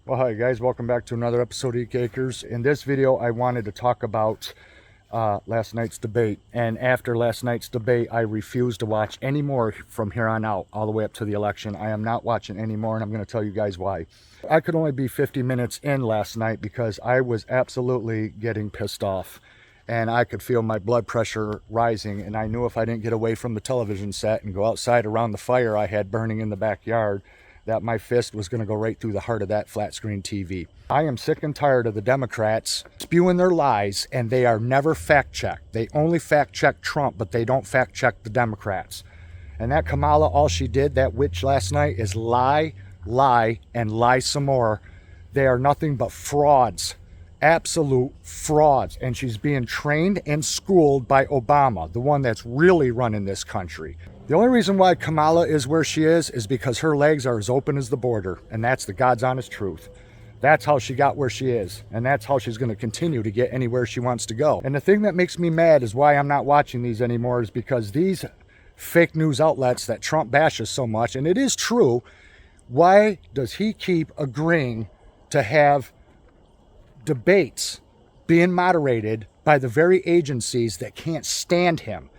Well, hi guys, welcome back to another episode of Eek Acres. In this video, I wanted to talk about last night's debate. And after last night's debate, I refuse to watch any more from here on out, all the way up to the election. I am not watching anymore, and I'm going to tell you guys why. I could only be 50 minutes in last night because I was absolutely getting pissed off. And I could feel my blood pressure rising, and I knew if I didn't get away from the television set and go outside around the fire I had burning in the backyard, that my fist was going to go right through the heart of that flat screen TV. I am sick and tired of the Democrats spewing their lies, and they are never fact-checked. They only fact-check Trump, but they don't fact-check the Democrats. And that Kamala, all she did, that witch last night, is lie, lie, and lie some more. They are nothing but frauds. Absolute frauds. And she's being trained and schooled by Obama, the one that's really running this country. The only reason why Kamala is where she is because her legs are as open as the border, and that's the God's honest truth. That's how she got where she is, and that's how she's going to continue to get anywhere she wants to go. And the thing that makes me mad is why I'm not watching these anymore is because these fake news outlets that Trump bashes so much, and it is true, why does he keep agreeing to have debates being moderated by the very agencies that can't stand him,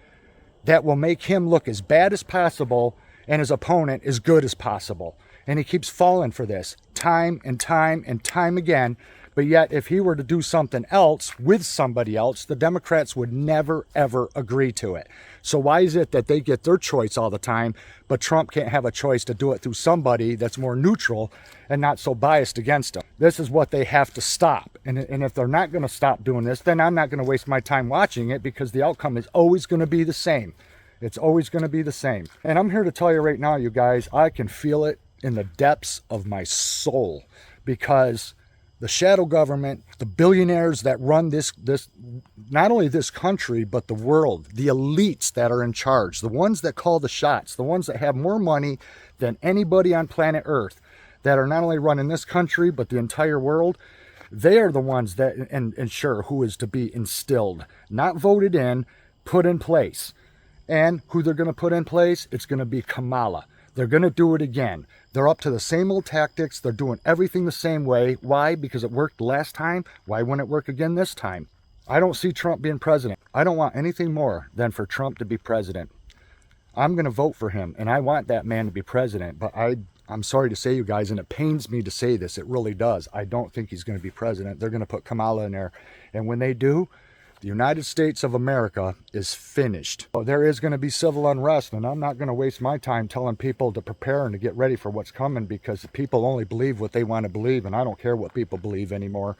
that will make him look as bad as possible and his opponent as good as possible? And he keeps falling for this time and time and time again. But yet, if he were to do something else with somebody else, the Democrats would never, ever agree to it. So why is it that they get their choice all the time, but Trump can't have a choice to do it through somebody that's more neutral and not so biased against him? This is what they have to stop. And if they're not going to stop doing this, then I'm not going to waste my time watching it, because the outcome is always going to be the same. It's always going to be the same. And I'm here to tell you right now, you guys, I can feel it in the depths of my soul, because the shadow government, the billionaires that run this not only this country, but the world, the elites that are in charge, the ones that call the shots, the ones that have more money than anybody on planet Earth, that are not only running this country, but the entire world, they are the ones that ensure who is to be instilled, not voted in, put in place. And who they're going to put in place, it's going to be Kamala. They're going to do it again. They're up to the same old tactics. They're doing everything the same way. Why? Because it worked last time. Why wouldn't it work again this time? I don't see Trump being president. I don't want anything more than for Trump to be president. I'm going to vote for him, and I want that man to be president. But I'm sorry to say, you guys, and it pains me to say this, it really does. I don't think he's going to be president. They're going to put Kamala in there. And when they do, the United States of America is finished. There is going to be civil unrest, and I'm not going to waste my time telling people to prepare and to get ready for what's coming, because people only believe what they want to believe, and I don't care what people believe anymore.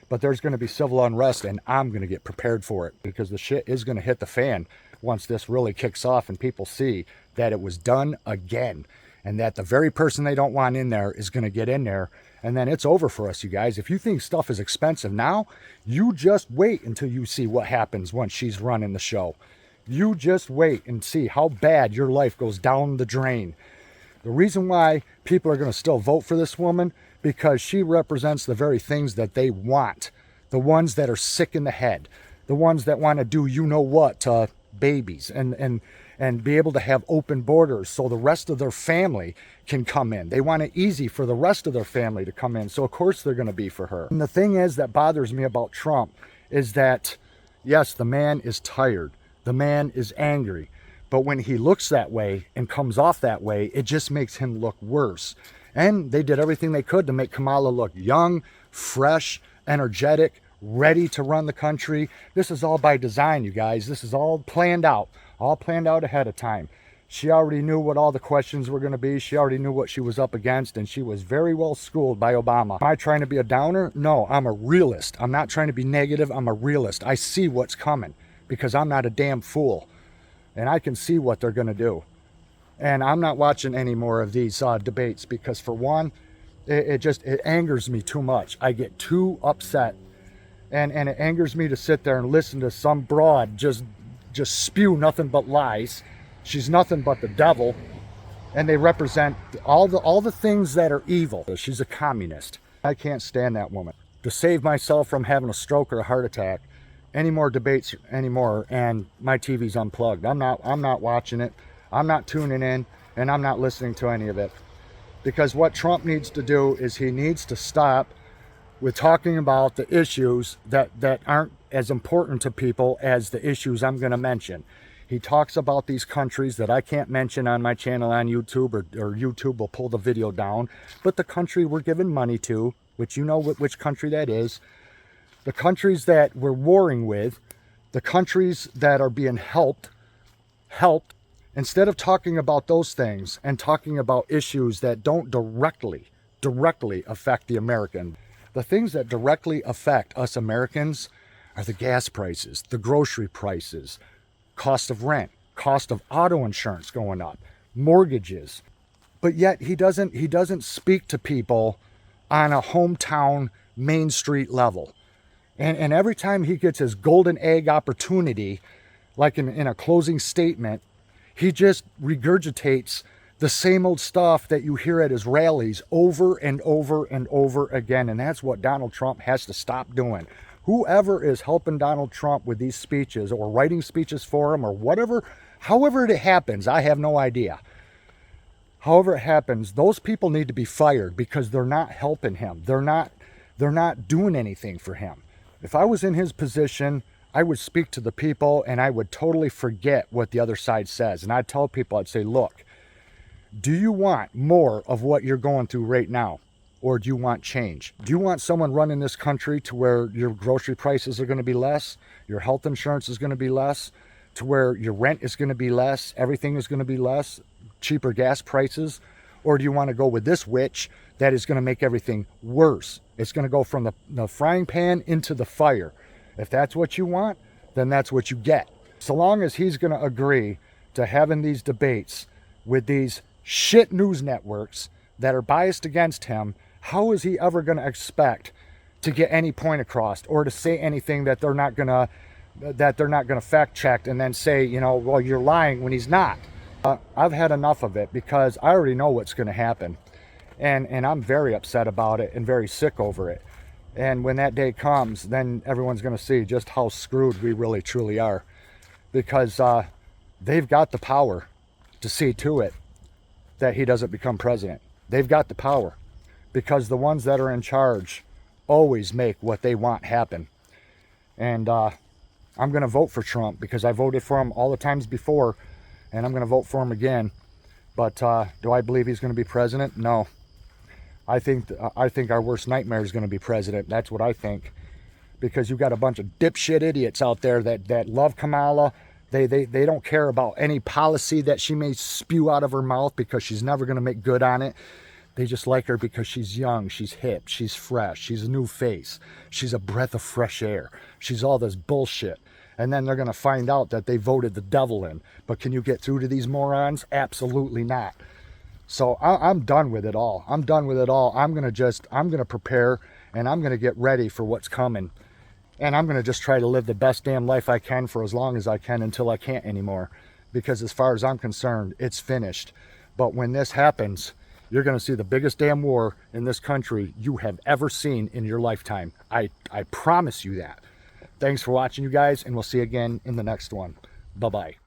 But there's going to be civil unrest, and I'm going to get prepared for it, because the shit is going to hit the fan once this really kicks off and people see that it was done again, and that the very person they don't want in there is going to get in there. And then it's over for us, you guys. If you think stuff is expensive now, you just wait until you see what happens once she's running the show. You just wait and see how bad your life goes down the drain. The reason why people are going to still vote for this woman, because she represents the very things that they want. The ones that are sick in the head. The ones that want to do you-know-what to babies and be able to have open borders so the rest of their family can come in. They want it easy for the rest of their family to come in. So of course they're going to be for her. And the thing is that bothers me about Trump is that, yes, the man is tired. The man is angry. But when he looks that way and comes off that way, it just makes him look worse. And they did everything they could to make Kamala look young, fresh, energetic, ready to run the country. This is all by design, you guys. This is all planned out ahead of time. She already knew what all the questions were going to be. She already knew what she was up against, and she was very well schooled by Obama. Am I trying to be a downer? No, I'm a realist. I'm not trying to be negative. I'm a realist. I see what's coming, because I'm not a damn fool, and I can see what they're going to do. And I'm not watching any more of these debates, because for one, it angers me too much. I get too upset, and it angers me to sit there and listen to some broad just spew nothing but lies. She's nothing but the devil, and they represent all the things that are evil. She's a communist. I can't stand that woman. To save myself from having a stroke or a heart attack, any more debates anymore, and my TV's unplugged. I'm not watching it. I'm not tuning in, and I'm not listening to any of it. Because what Trump needs to do is he needs to stop with talking about the issues that aren't as important to people as the issues I'm going to mention. He talks about these countries that I can't mention on my channel on YouTube, or YouTube will pull the video down. But the country we're giving money to, which you know which country that is, the countries that we're warring with, the countries that are being helped, instead of talking about those things and talking about issues that don't directly affect the American. The things that directly affect us Americans are the gas prices, the grocery prices, cost of rent, cost of auto insurance going up, mortgages. But yet he doesn't speak to people on a hometown Main Street level. And every time he gets his golden egg opportunity, like in a closing statement, he just regurgitates the same old stuff that you hear at his rallies over and over and over again. And that's what Donald Trump has to stop doing. Whoever is helping Donald Trump with these speeches or writing speeches for him or whatever, however it happens, I have no idea. However it happens, those people need to be fired because they're not helping him. They're not doing anything for him. If I was in his position, I would speak to the people and I would totally forget what the other side says. And I'd tell people, I'd say, look, do you want more of what you're going through right now? Or do you want change? Do you want someone running this country to where your grocery prices are going to be less, your health insurance is going to be less, to where your rent is going to be less, everything is going to be less, cheaper gas prices? Or do you want to go with this witch that is going to make everything worse? It's going to go from the frying pan into the fire. If that's what you want, then that's what you get. So long as he's going to agree to having these debates with these shit news networks that are biased against him, how is he ever going to expect to get any point across or to say anything that they're not going to fact check and then say, you know, well, you're lying when he's not? I've had enough of it because I already know what's going to happen. And I'm very upset about it and very sick over it. And when that day comes, then everyone's going to see just how screwed we really truly are. Because they've got the power to see to it that he doesn't become president. They've got the power. Because the ones that are in charge always make what they want happen. And I'm going to vote for Trump because I voted for him all the times before. And I'm going to vote for him again. But do I believe he's going to be president? No. I think our worst nightmare is going to be president. That's what I think. Because you've got a bunch of dipshit idiots out there that love Kamala. They don't care about any policy that she may spew out of her mouth because she's never going to make good on it. They just like her because she's young, she's hip, she's fresh, she's a new face. She's a breath of fresh air. She's all this bullshit. And then they're going to find out that they voted the devil in. But can you get through to these morons? Absolutely not. So I'm done with it all. I'm done with it all. I'm going to prepare and I'm going to get ready for what's coming. And I'm going to just try to live the best damn life I can for as long as I can until I can't anymore. Because as far as I'm concerned, it's finished. But when this happens, you're going to see the biggest damn war in this country you have ever seen in your lifetime. I promise you that. Thanks for watching, you guys, and we'll see you again in the next one. Bye-bye.